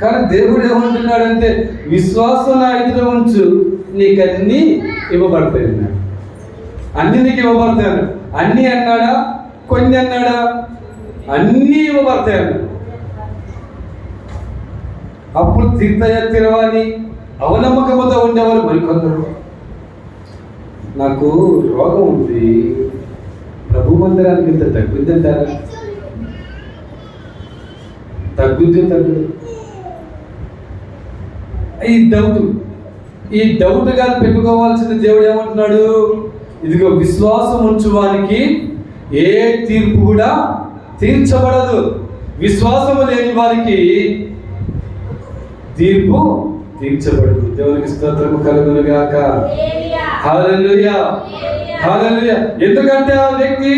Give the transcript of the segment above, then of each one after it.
కానీ దేవుడు ఏమంటున్నాడంటే విశ్వాసం నా ఎదుట ఉంచు, నీకన్నీ ఇవ్వబడతాయి అన్నాడు. అన్ని నీకు ఇవ్వబడతాయి. అన్నీ అన్నాడా? కొన్ని అన్నాడా? అన్నీ ఇవ్వబడతాయి అన్నాడు. అప్పుడు తీర్థయాత్రవాణి అవనమ్మకముతో ఉండేవారు మరికొందరు. నాకు రోగం ఉంది, ప్రభు మందిరానికి ఇంత తగ్గుద్దంటారా? తగ్గుద్ది తగ్గుదు. ఈ డౌట్ గాని పెట్టుకోవాల్సిన దేవుడు ఏమంటున్నాడు? ఇదిగో విశ్వాసం ఉంచువానికి ఏ తీర్పు కూడా తీర్చబడదు. విశ్వాసము లేని వారికి తీర్పు తీర్చబడదు. దేవునికి స్తోత్రము కలుగును గాక. హల్లెలూయా, హల్లెలూయా. ఎందుకంటే ఆ వ్యక్తి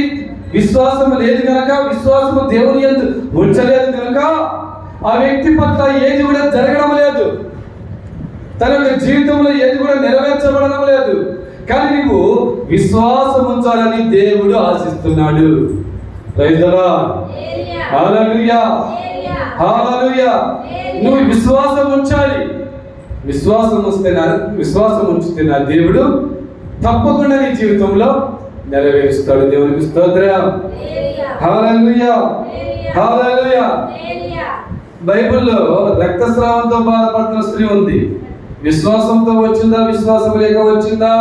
విశ్వాసము లేదు కనుక, విశ్వాసము దేవుని యందు ఉంచలేదు కనుక ఆ వ్యక్తి పట్ల ఏది కూడా జరగడం లేదు, తన యొక్క జీవితంలో ఏది కూడా నెరవేర్చబడడం లేదు. కానీ నువ్వు విశ్వాసం ఉంచాలని దేవుడు ఆశిస్తున్నాడు. Praise the Lord. Hallelujah, hallelujah. నువ్వు విశ్వాసం ఉంచాలి. విశ్వాసం ఉంచితే నా దేవుడు తప్పకుండా నీ జీవితంలో నెరవేరుస్తాడు. దేవునికి స్తోత్రం. హల్లెలూయా, హల్లెలూయా. బైబిల్లో రక్తస్రావంతో బాధపడుతున్న స్త్రీ ఉంది. విశ్వాసంతో వచ్చిందా? విశ్వాసం లేక వచ్చిందా?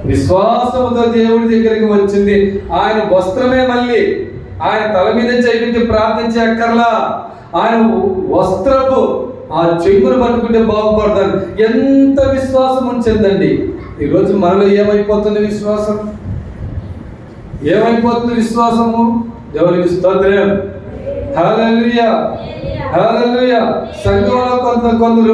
విశ్వాసంతో దేవుడి దగ్గరికి వచ్చింది. ఆయన వస్త్రమే మళ్ళీ ఆయన తల మీద చేయించి ప్రార్థించే అక్కర్లా, ఆయన వస్త్రపు ఆ చెంగును పట్టుకుంటే బాగుపడతాడు. ఎంత విశ్వాసం ఉంచిందండి. ఈరోజు మనలో ఏమైపోతుంది విశ్వాసం? ఏమైపోతుంది విశ్వాసము? దేవునికి స్తోత్రం. హల్లెలూయా, హల్లెలూయా. సంఘంలో కొందరు